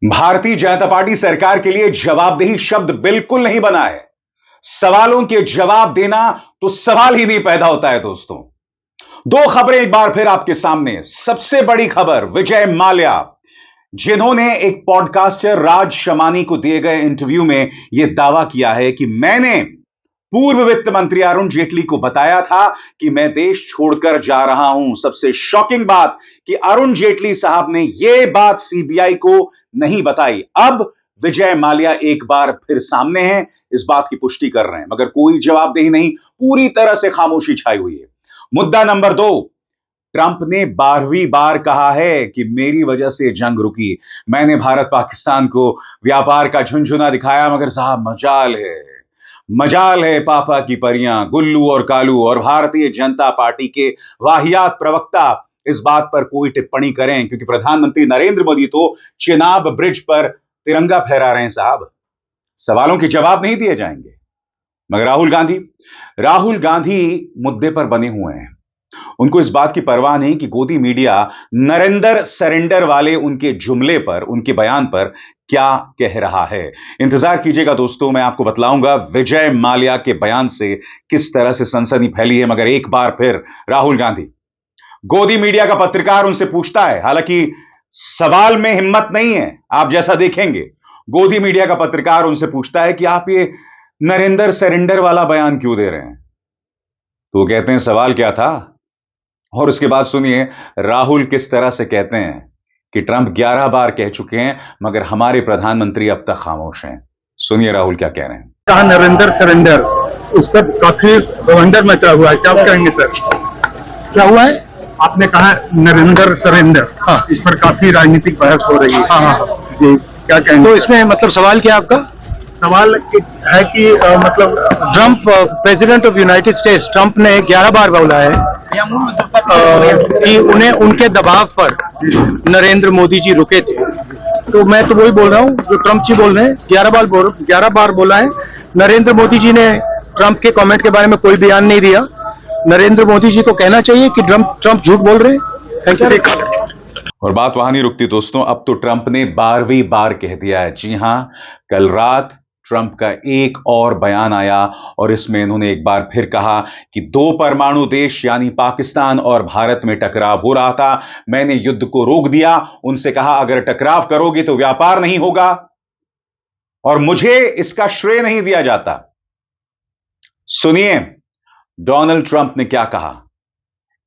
Bharatiya Janata party सरकार के लिए जवाबदेही शब्द बिल्कुल नहीं बना है। सवालों के जवाब देना तो सवाल ही नहीं पैदा होता है दोस्तों। दो खबरें एक बार फिर आपके सामने। सबसे बड़ी खबर, विजय माल्या, जिन्होंने एक पॉडकास्टर राज शमानी को दिए गए इंटरव्यू में यह दावा किया है कि मैंने पूर्व वित्त मंत्री अरुण जेटली को बताया था कि मैं देश छोड़कर जा रहा हूं। सबसे शॉकिंग बात कि अरुण जेटली साहब ने यह बात सीबीआई को नहीं बताई। अब विजय माल्या एक बार फिर सामने हैं, इस बात की पुष्टि कर रहे हैं, मगर कोई जवाबदेही नहीं, पूरी तरह से खामोशी छाई हुई है। मुद्दा नंबर 2, ट्रंप ने 12वीं बार कहा है कि मेरी वजह से जंग रुकी, मैंने भारत पाकिस्तान को व्यापार का झुनझुना दिखाया, मगर साहब मजाल है पापा की परियां गुल्लू और कालू और भारतीय जनता पार्टी के वाहियात प्रवक्ता इस बात पर कोई टिप्पणी करें, क्योंकि प्रधानमंत्री नरेंद्र मोदी तो चिनाब ब्रिज पर तिरंगा फहरा रहे हैं साहब। सवालों के जवाब नहीं दिए जाएंगे। मगर राहुल गांधी मुद्दे पर बने हुए हैं। उनको इस बात की परवाह नहीं कि गोदी मीडिया नरेंद्र सरेंडर वाले उनके जुमले पर, उनके बयान पर क्या कह रहा है। इंतजार कीजिएगा दोस्तों, मैं आपको बतलाऊंगा विजय माल्या के बयान से किस तरह से सनसनी फैली है। मगर एक बार फिर राहुल गांधी, गोदी मीडिया का पत्रकार उनसे पूछता है, हालांकि सवाल में हिम्मत नहीं है, आप जैसा देखेंगे। गोदी मीडिया का पत्रकार उनसे पूछता है कि आप ये नरेंद्र सरेंडर वाला बयान क्यों दे रहे हैं। तो वो कहते हैं सवाल क्या था, और उसके बाद सुनिए राहुल किस तरह से कहते हैं कि ट्रंप 11 बार कह चुके हैं मगर हमारे प्रधानमंत्री अब तक खामोश हैं। सुनिए राहुल क्या कह रहे हैं। कहा नरेंद्र सरेंडर, उस पर काफी बवंडर मचा हुआ है, क्या आप कहेंगे सर? क्या हुआ है? आपने कहा नरेंद्र सरेंडर, हाँ, इस पर काफी राजनीतिक बहस हो रही है। हाँ जी, क्या कहेंगे? तो इसमें मतलब सवाल क्या आपका? सवाल है कि मतलब Trump, president of United states, Trump ने 11 बार बोला है कि उन्हें उनके दबाव पर नरेंद्र मोदी जी रुके थे। तो मैं तो वही बोल रहा हूँ जो ट्रंप जी बोल रहे हैं। 11 बार बोला है। नरेंद्र मोदी जी ने ट्रंप के कमेंट के बारे में कोई बयान नहीं दिया। नरेंद्र मोदी जी को कहना चाहिए कि ट्रंप झूठ बोल रहे हैं। Thank you. और बात वहां नहीं रुकती दोस्तों, अब तो ट्रंप ने 12वीं बार कह दिया है। जी हां, कल रात ट्रंप का एक और बयान आया और इसमें इन्होंने एक बार फिर कहा कि 2 परमाणु देश यानी पाकिस्तान और भारत में टकराव हो रहा था, मैंने युद्ध को रोक दिया, उनसे कहा अगर टकराव करोगे तो व्यापार नहीं होगा और मुझे इसका श्रेय नहीं दिया जाता। सुनिए डोनाल्ड ट्रंप ने क्या कहा।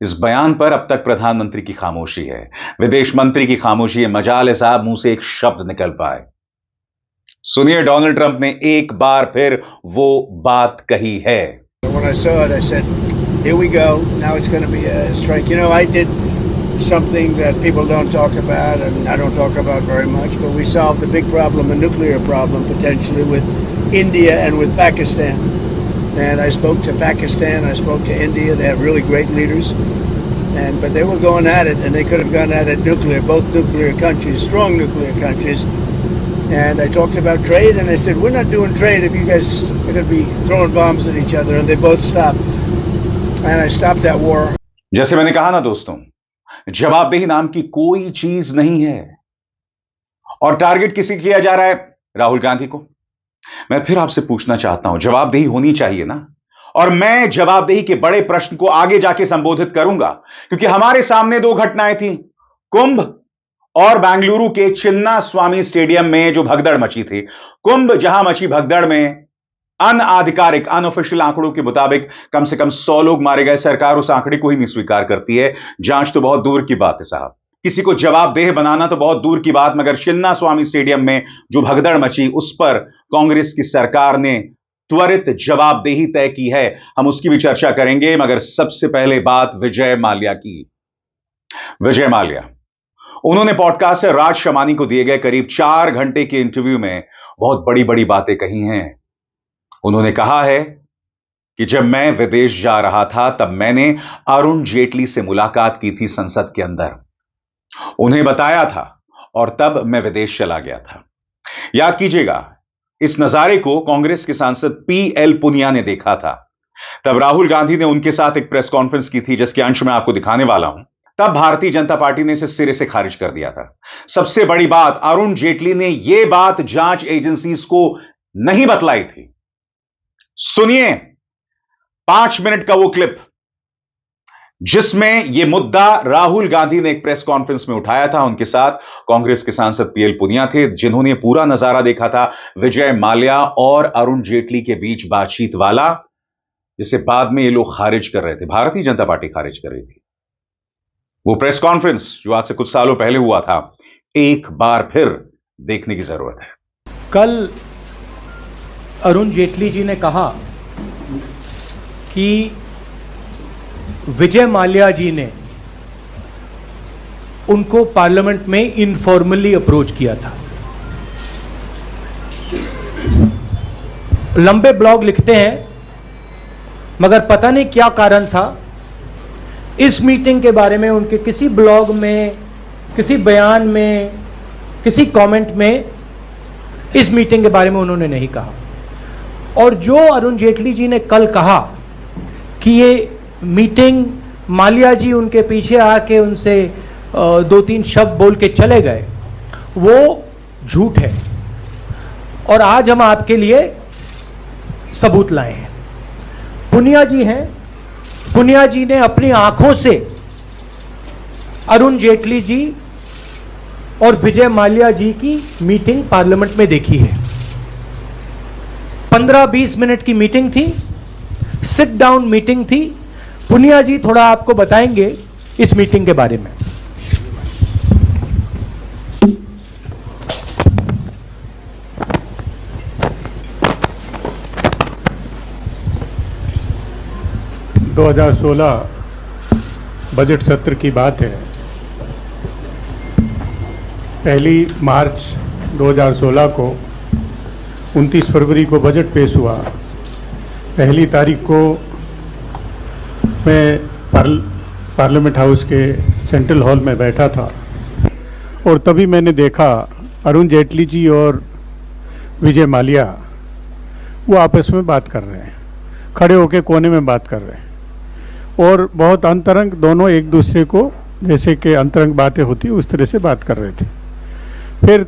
इस बयान पर अब तक प्रधानमंत्री की खामोशी है, विदेश मंत्री की खामोशी है, मजाल है साहब मुंह से एक शब्द निकल पाए। सुनिए डोनाल्ड ट्रंप ने एक बार फिर वो बात कही है। When I saw it, I said, "Here we go. Now it's going to be a strike." You know, I did something that people don't talk about, and I don't talk about very much. But we solved a big problem, a nuclear problem, potentially with India and with Pakistan. And I spoke to Pakistan. I spoke to India. They have really great leaders. But they were going at it, and they could have gone at it nuclear. Both nuclear countries, strong nuclear countries. And I talked about trade, and they said, "We're not doing trade if you guys are going to be throwing bombs at each other." And they both stopped. And I stopped that war. जैसे मैंने कहा ना दोस्तों, जवाबदेही नाम की कोई चीज नहीं है और टारगेट किसी किया जा रहा है, राहुल गांधी को। मैं फिर आपसे पूछना चाहता हूं, जवाबदेही होनी चाहिए ना, और मैं जवाबदेही के बड़े प्रश्न को आगे जाके संबोधित करूंगा, क्योंकि हमारे सामने 2 घटनाएं थी, कुंभ और बेंगलुरु के चिन्ना स्वामी स्टेडियम में जो भगदड़ मची थी। कुंभ जहां मची भगदड़ में अनआधिकारिक, अनऑफिशियल आंकड़ों के मुताबिक कम से कम 100 लोग मारे गए। सरकार उस आंकड़े को ही नहीं स्वीकार करती है। जांच तो बहुत दूर की बात है साहब, किसी को जवाबदेह बनाना तो बहुत दूर की बात, मगर चिन्ना स्वामी स्टेडियम में जो भगदड़ मची उस पर कांग्रेस की सरकार ने त्वरित जवाबदेही तय की है। हम उसकी भी चर्चा करेंगे, मगर सबसे पहले बात विजय माल्या की। विजय माल्या, उन्होंने पॉडकास्टर राज शमानी को दिए गए करीब 4 घंटे के इंटरव्यू में बहुत बड़ी बड़ी बातें कही हैं। उन्होंने कहा है कि जब मैं विदेश जा रहा था तब मैंने अरुण जेटली से मुलाकात की थी संसद के अंदर, उन्हें बताया था और तब मैं विदेश चला गया था। याद कीजिएगा, इस नजारे को कांग्रेस के सांसद PL पुनिया ने देखा था। तब राहुल गांधी ने उनके साथ एक प्रेस कॉन्फ्रेंस की थी जिसके अंश में आपको दिखाने वाला हूं। तब भारतीय जनता पार्टी ने इसे सिरे से खारिज कर दिया था। सबसे बड़ी बात, अरुण जेटली ने यह बात जांच एजेंसीज को नहीं बतलाई थी। सुनिए 5 मिनट का वो क्लिप जिसमें यह मुद्दा राहुल गांधी ने एक प्रेस कॉन्फ्रेंस में उठाया था। उनके साथ कांग्रेस के सांसद पीएल पुनिया थे, जिन्होंने पूरा नजारा देखा था विजय माल्या और अरुण जेटली के बीच बातचीत वाला, जिसे बाद में ये लोग खारिज कर रहे थे, भारतीय जनता पार्टी खारिज कर रही थी। वो प्रेस कॉन्फ्रेंस जो आज से कुछ सालों पहले हुआ था, एक बार फिर देखने की जरूरत है। कल अरुण जेटली जी ने कहा कि विजय माल्या जी ने उनको पार्लियामेंट में इनफॉर्मली अप्रोच किया था। लंबे ब्लॉग लिखते हैं, मगर पता नहीं क्या कारण था, इस मीटिंग के बारे में उनके किसी ब्लॉग में, किसी बयान में, किसी कमेंट में इस मीटिंग के बारे में उन्होंने नहीं कहा। और जो अरुण जेटली जी ने कल कहा कि ये मीटिंग माल्या जी उनके पीछे आके उनसे 2-3 शब्द बोल के चले गए, वो झूठ है। और आज हम आपके लिए सबूत लाए हैं। पुनिया जी हैं, पुनिया जी ने अपनी आंखों से अरुण जेटली जी और विजय माल्या जी की मीटिंग पार्लियामेंट में देखी है। 15-20 मिनट की मीटिंग थी, सिट डाउन मीटिंग थी। पुनिया जी थोड़ा आपको बताएंगे इस मीटिंग के बारे में। दो 2016 बजट सत्र की बात है। 1 मार्च 2016 को 29 फरवरी को बजट पेश हुआ। 1 तारीख को मैं पार्लियामेंट हाउस के सेंट्रल हॉल में बैठा था और तभी मैंने देखा अरुण जेटली जी और विजय माल्या वो आपस में बात कर रहे हैं, खड़े होकर कोने में बात कर रहे हैं और बहुत अंतरंग, दोनों एक दूसरे को जैसे कि अंतरंग बातें होती उस तरह से बात कर रहे थे। फिर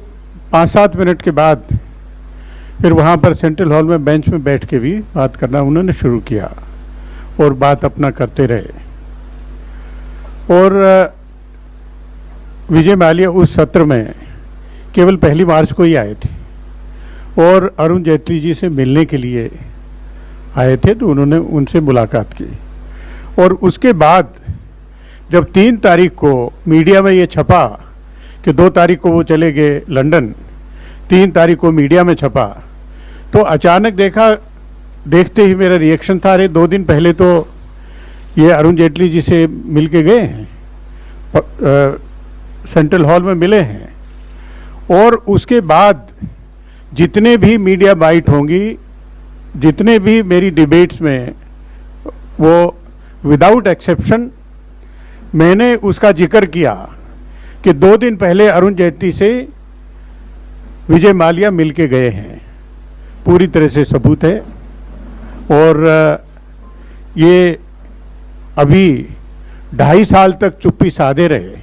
5-7 मिनट के बाद फिर वहाँ पर सेंट्रल हॉल में बेंच में बैठ के भी बात करना उन्होंने शुरू किया और बात अपना करते रहे। और विजय माल्या उस सत्र में केवल 1 मार्च को ही आए थे और अरुण जेटली जी से मिलने के लिए आए थे, तो उन्होंने उनसे मुलाकात की। और उसके बाद जब 3 तारीख को मीडिया में ये छपा कि 2 तारीख को वो चले गए लंदन, 3 तारीख को मीडिया में छपा, तो अचानक देखते ही मेरा रिएक्शन था, अरे 2 दिन पहले तो ये अरुण जेटली जी से मिल के गए हैं, सेंट्रल हॉल में मिले हैं। और उसके बाद जितने भी मीडिया बाइट होंगी, जितने भी मेरी डिबेट्स में, वो विदाउट एक्सेप्शन मैंने उसका जिक्र किया कि 2 दिन पहले अरुण जेटली से विजय माल्या मिल के गए हैं। पूरी तरह से सबूत है। और ये अभी 2.5 साल तक चुप्पी साधे रहे,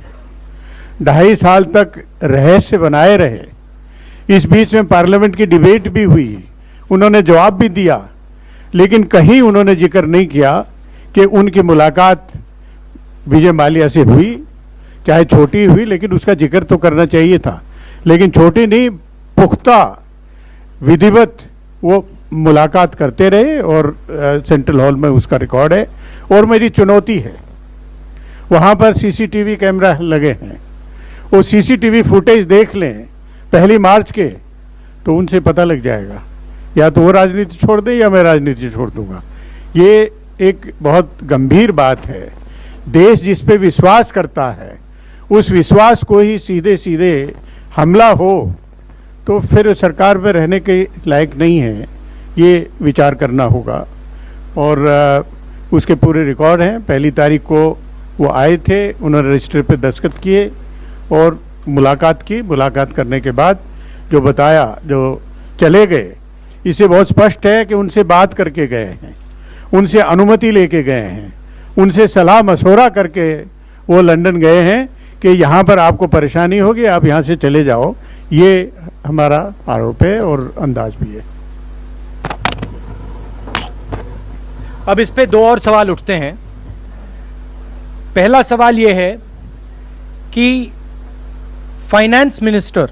2.5 साल तक रहस्य बनाए रहे। इस बीच में पार्लियामेंट की डिबेट भी हुई, उन्होंने जवाब भी दिया, लेकिन कहीं उन्होंने जिक्र नहीं किया कि उनकी मुलाकात विजय माल्या से हुई, चाहे छोटी हुई, लेकिन उसका जिक्र तो करना चाहिए था। लेकिन छोटी नहीं, पुख्ता विधिवत वो मुलाकात करते रहे और सेंट्रल हॉल में उसका रिकॉर्ड है। और मेरी चुनौती है, वहाँ पर सीसीटीवी कैमरा लगे हैं, वो सीसीटीवी फुटेज देख लें 1 मार्च के, तो उनसे पता लग जाएगा, या तो वो राजनीति छोड़ दे या मैं राजनीति छोड़ दूंगा। ये एक बहुत गंभीर बात है। देश जिस पे विश्वास करता है, उस विश्वास को ही सीधे सीधे हमला हो तो फिर सरकार में रहने के लायक नहीं है, ये विचार करना होगा। और उसके पूरे रिकॉर्ड हैं। 1 तारीख को वो आए थे, उन्होंने रजिस्टर पे दस्तखत किए और मुलाकात की। मुलाकात करने के बाद जो बताया, जो चले गए, इससे बहुत स्पष्ट है कि उनसे बात करके गए हैं, उनसे अनुमति लेके गए हैं, उनसे सलाह मशवरा करके वो लंदन गए हैं कि यहाँ पर आपको परेशानी होगी, आप यहाँ से चले जाओ। ये हमारा आरोप है और अंदाज भी है। अब इस पे दो और सवाल उठते हैं। पहला सवाल यह है कि फाइनेंस मिनिस्टर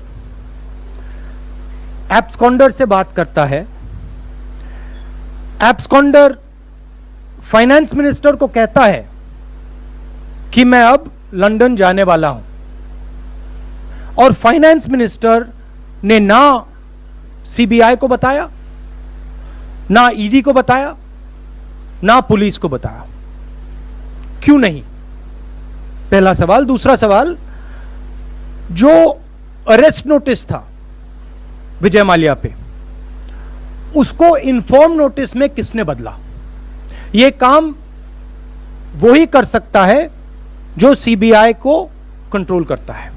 एब्सकॉन्डर से बात करता है, एब्सकॉन्डर फाइनेंस मिनिस्टर को कहता है कि मैं अब लंदन जाने वाला हूं, और फाइनेंस मिनिस्टर ने ना सीबीआई को बताया, ना ईडी को बताया, ना पुलिस को बताया। क्यों नहीं? पहला सवाल। दूसरा सवाल, जो अरेस्ट नोटिस था विजय माल्या पे, उसको इन्फॉर्म नोटिस में किसने बदला? यह काम वही कर सकता है जो सीबीआई को कंट्रोल करता है।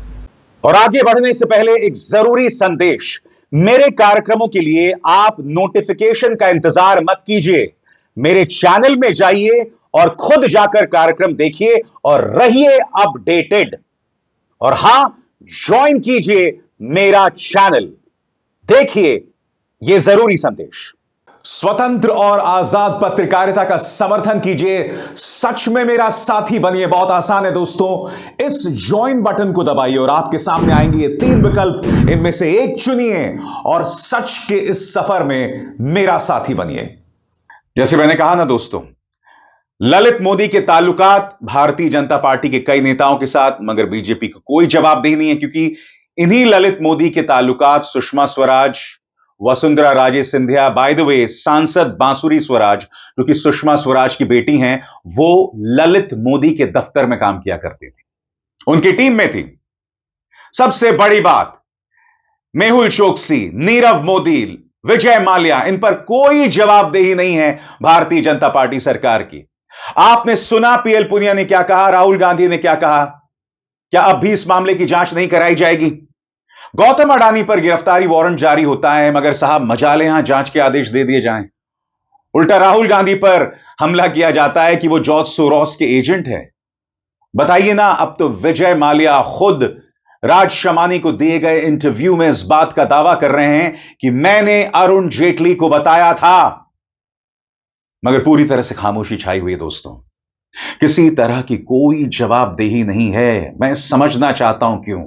और आगे बढ़ने से पहले एक जरूरी संदेश। मेरे कार्यक्रमों के लिए आप नोटिफिकेशन का इंतजार मत कीजिए, मेरे चैनल में जाइए और खुद जाकर कार्यक्रम देखिए और रहिए अपडेटेड। और हां, ज्वाइन कीजिए मेरा चैनल, देखिए यह जरूरी संदेश। स्वतंत्र और आजाद पत्रकारिता का समर्थन कीजिए, सच में मेरा साथी बनिए। बहुत आसान है दोस्तों, इस ज्वाइन बटन को दबाइए और आपके सामने आएंगे ये 3 विकल्प, इनमें से एक चुनिए और सच के इस सफर में मेरा साथी बनिए। जैसे मैंने कहा ना दोस्तों, ललित मोदी के ताल्लुकात भारतीय जनता पार्टी के कई नेताओं के साथ, मगर बीजेपी को कोई जवाबदेही नहीं है, क्योंकि इन्हीं ललित मोदी के ताल्लुकात Sushma Swaraj, Vasundhara Raje Scindia, by the way सांसद बांसुरी स्वराज, जो कि सुषमा स्वराज की बेटी हैं, वो ललित मोदी के दफ्तर में काम किया करती थी, उनकी टीम में थी। सबसे बड़ी बात, मेहुल चोकसी, नीरव मोदी, विजय माल्या, इन पर कोई जवाबदेही नहीं है भारतीय जनता पार्टी सरकार की। आपने सुना पीएल पुनिया ने क्या कहा, राहुल गांधी ने क्या कहा? क्या अब भी इस मामले की जांच नहीं कराई जाएगी? गौतम अडानी पर गिरफ्तारी वारंट जारी होता है, मगर साहब मजाले यहां जांच के आदेश दे दिए जाएं। उल्टा राहुल गांधी पर हमला किया जाता है कि वो जॉर्ज सोरोस के एजेंट है। बताइए ना, अब तो विजय माल्या खुद राज शमानी को दिए गए इंटरव्यू में इस बात का दावा कर रहे हैं कि मैंने अरुण जेटली को बताया था, मगर पूरी तरह से खामोशी छाई हुई है दोस्तों। किसी तरह की कोई जवाबदेही नहीं है। मैं समझना चाहता हूं क्यों,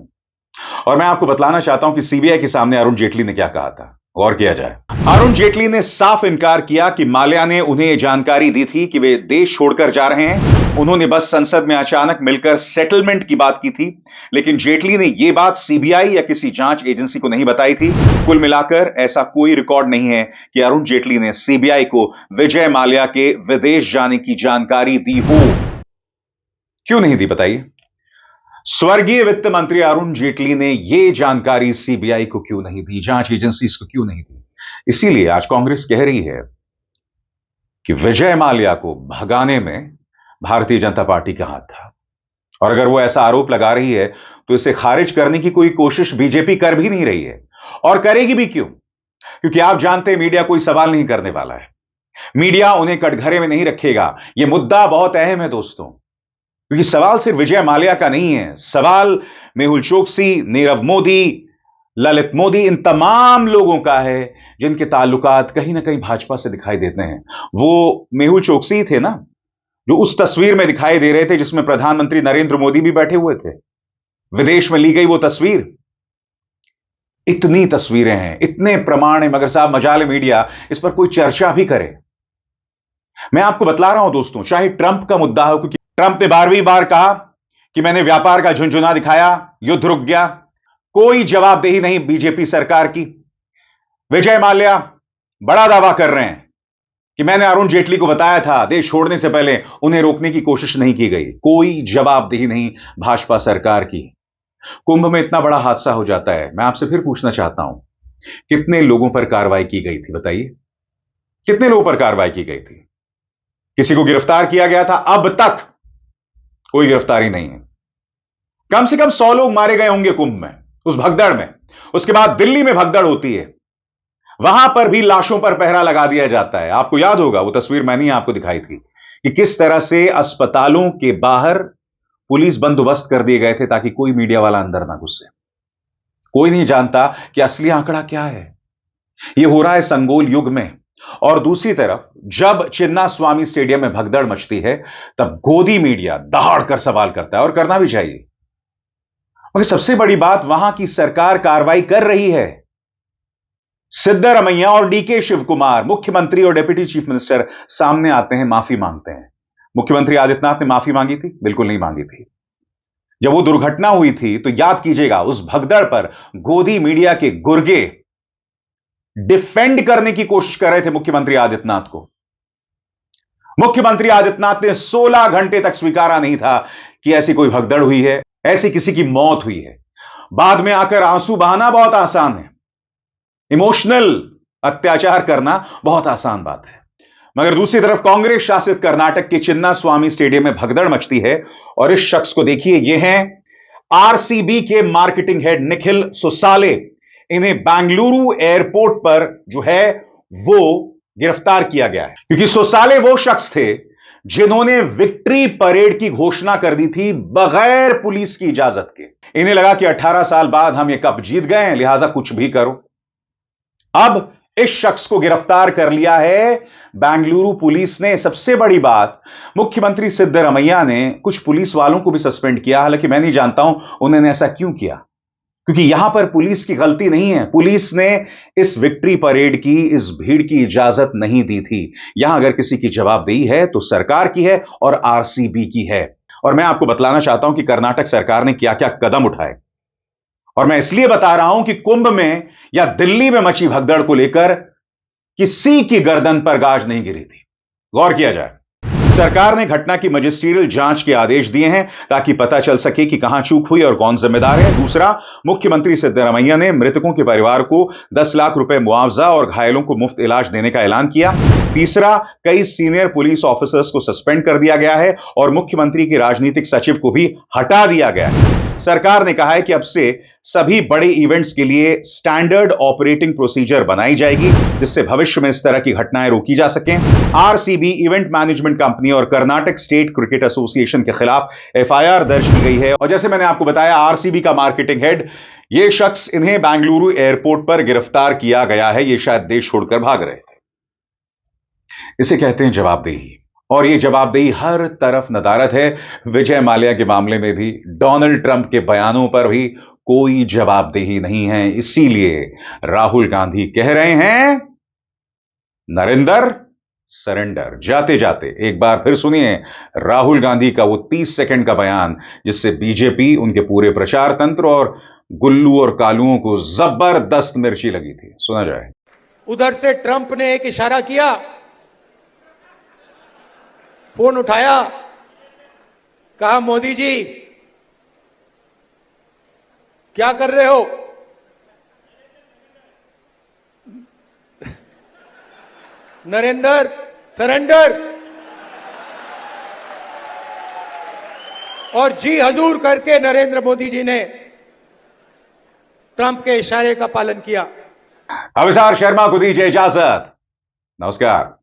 और मैं आपको बतलाना चाहता हूं कि सीबीआई के सामने अरुण जेटली ने क्या कहा था। गौर किया जाए, अरुण जेटली ने साफ इनकार किया कि माल्या ने उन्हें यह जानकारी दी थी कि वे देश छोड़कर जा रहे हैं। उन्होंने बस संसद में अचानक मिलकर सेटलमेंट की बात की थी, लेकिन जेटली ने यह बात सीबीआई या किसी जांच एजेंसी को नहीं बताई थी। कुल मिलाकर ऐसा कोई रिकॉर्ड नहीं है कि अरुण जेटली ने सीबीआई को विजय माल्या के विदेश जाने की जानकारी दी हो। क्यों नहीं दी बताइए? स्वर्गीय वित्त मंत्री अरुण जेटली ने यह जानकारी सीबीआई को क्यों नहीं दी, जांच एजेंसीज को क्यों नहीं दी? इसीलिए आज कांग्रेस कह रही है कि विजय माल्या को भगाने में भारतीय जनता पार्टी का हाथ था, और अगर वो ऐसा आरोप लगा रही है तो इसे खारिज करने की कोई कोशिश बीजेपी कर भी नहीं रही है, और करेगी भी क्यों? क्योंकि आप जानते हैं मीडिया कोई सवाल नहीं करने वाला है, मीडिया उन्हें कटघरे में नहीं रखेगा। यह मुद्दा बहुत अहम है दोस्तों, क्योंकि सवाल सिर्फ विजय माल्या का नहीं है, सवाल मेहुल चोकसी, नीरव मोदी, ललित मोदी, इन तमाम लोगों का है जिनके ताल्लुकात कहीं ना कहीं भाजपा से दिखाई देते हैं। वो मेहुल चोकसी थे ना, जो उस तस्वीर में दिखाई दे रहे थे जिसमें प्रधानमंत्री नरेंद्र मोदी भी बैठे हुए थे, विदेश में ली गई वो तस्वीर। इतनी तस्वीरें हैं, इतने प्रमाण हैं, मगर साहब मजाल मीडिया इस पर कोई चर्चा भी करे। मैं आपको बतला रहा हूं दोस्तों, चाहे ट्रंप का मुद्दा हो, क्योंकि ट्रंप ने 12वीं बार कहा कि मैंने व्यापार का झुंझुना दिखाया, युद्ध रुक गया, कोई जवाबदेही नहीं बीजेपी सरकार की। विजय माल्या बड़ा दावा कर रहे हैं कि मैंने अरुण जेटली को बताया था, देश छोड़ने से पहले उन्हें रोकने की कोशिश नहीं की गई। कोई जवाबदेही नहीं भाजपा सरकार की। कुंभ में इतना बड़ा हादसा हो जाता है, मैं आपसे फिर पूछना चाहता हूं, कितने लोगों पर कार्रवाई की गई थी बताइए? कितने लोगों पर कार्रवाई की गई थी? किसी को गिरफ्तार किया गया था? अब तक कोई गिरफ्तारी नहीं है। कम से कम 100 लोग मारे गए होंगे कुंभ में, उस भगदड़ में। उसके बाद दिल्ली में भगदड़ होती है, वहां पर भी लाशों पर पहरा लगा दिया जाता है। आपको याद होगा वो तस्वीर मैंने आपको दिखाई थी कि किस तरह से अस्पतालों के बाहर पुलिस बंदोबस्त कर दिए गए थे ताकि कोई मीडिया वाला अंदर ना घुसे। कोई नहीं जानता कि असली आंकड़ा क्या है। यह हो रहा है संगोल युग में। और दूसरी तरफ जब चिन्ना स्वामी स्टेडियम में भगदड़ मचती है, तब गोदी मीडिया दहाड़ कर सवाल करता है, और करना भी चाहिए। मगर सबसे बड़ी बात, वहां की सरकार कार्रवाई कर रही है। सिद्धरमैया और डीके शिव कुमार, मुख्यमंत्री और डिप्टी चीफ मिनिस्टर, सामने आते हैं, माफी मांगते हैं। मुख्यमंत्री आदित्यनाथ ने माफी मांगी थी? बिल्कुल नहीं मांगी थी। जब वो दुर्घटना हुई थी तो याद कीजिएगा, उस भगदड़ पर गोदी मीडिया के गुर्गे डिफेंड करने की कोशिश कर रहे थे मुख्यमंत्री आदित्यनाथ को। मुख्यमंत्री आदित्यनाथ ने 16 घंटे तक स्वीकारा नहीं था कि ऐसी कोई भगदड़ हुई है, ऐसी किसी की मौत हुई है। बाद में आकर आंसू बहाना बहुत आसान है, इमोशनल अत्याचार करना बहुत आसान बात है। मगर दूसरी तरफ कांग्रेस शासित कर्नाटक के चिन्ना स्वामी स्टेडियम में भगदड़ मचती है, और इस शख्स को देखिए, ये हैं आरसीबी के मार्केटिंग हेड निखिल सोसाले। इन्हें बेंगलुरु एयरपोर्ट पर जो है वो गिरफ्तार किया गया है, क्योंकि सोसाले वो शख्स थे जिन्होंने विक्ट्री परेड की घोषणा कर दी थी बगैर पुलिस की इजाजत के। इन्हें लगा कि 18 साल बाद हम ये कप जीत गए हैं, लिहाजा कुछ भी करो। अब इस शख्स को गिरफ्तार कर लिया है बेंगलुरु पुलिस ने। सबसे बड़ी बात, मुख्यमंत्री सिद्धरमैया ने कुछ पुलिस वालों को भी सस्पेंड किया। हालांकि मैं नहीं जानता हूं उन्होंने ऐसा क्यों किया, क्योंकि यहां पर पुलिस की गलती नहीं है। पुलिस ने इस विक्ट्री परेड की, इस भीड़ की इजाजत नहीं दी थी। यहां अगर किसी की जवाबदेही है तो सरकार की है और आरसीबी की है। और मैं आपको बतलाना चाहता हूं कि कर्नाटक सरकार ने क्या क्या कदम उठाए, और मैं इसलिए बता रहा हूं कि कुंभ में या दिल्ली में मची भगदड़ को लेकर किसी की गर्दन पर गाज नहीं गिरी थी। गौर किया जाए, सरकार ने घटना की मजिस्ट्रियल जांच के आदेश दिए हैं ताकि पता चल सके कि कहां चूक हुई और कौन जिम्मेदार है। दूसरा, मुख्यमंत्री सिद्धरमैया ने मृतकों के परिवार को 10 लाख रुपए मुआवजा और घायलों को मुफ्त इलाज देने का ऐलान किया। तीसरा, कई सीनियर पुलिस ऑफिसर्स को सस्पेंड कर दिया गया है और मुख्यमंत्री के राजनीतिक सचिव को भी हटा दिया गया है। सरकार ने कहा है कि अब से सभी बड़े इवेंट्स के लिए स्टैंडर्ड ऑपरेटिंग प्रोसीजर बनाई जाएगी, जिससे भविष्य में इस तरह की घटनाएं रोकी जा सकें। आरसीबी, इवेंट मैनेजमेंट कंपनी और कर्नाटक स्टेट क्रिकेट एसोसिएशन के खिलाफ एफआईआर दर्ज की गई है। और जैसे मैंने आपको बताया, आरसीबी का मार्केटिंग हेड, यह शख्स, इन्हें बेंगलुरु एयरपोर्ट पर गिरफ्तार किया गया है। यह शायद देश छोड़कर भाग रहे थे। इसे कहते हैं जवाबदेही, और यह जवाबदेही हर तरफ नदारद है। विजय माल्या के मामले में भी, डोनाल्ड ट्रंप के बयानों पर भी कोई जवाबदेही नहीं है। इसीलिए राहुल गांधी कह रहे हैं, नरेंद्र सरेंडर। जाते जाते एक बार फिर सुनिए राहुल गांधी का वो 30 सेकंड का बयान, जिससे बीजेपी, उनके पूरे प्रचार तंत्र और गुल्लू और कालुओं को जबरदस्त मिर्ची लगी थी। सुना जाए। उधर से ट्रंप ने एक इशारा किया, फोन उठाया, कहा मोदी जी क्या कर रहे हो? नरेंद्र सरेंडर। और जी हजूर करके नरेंद्र मोदी जी ने ट्रंप के इशारे का पालन किया। अभिसार शर्मा को दीजिए इजाजत। नमस्कार।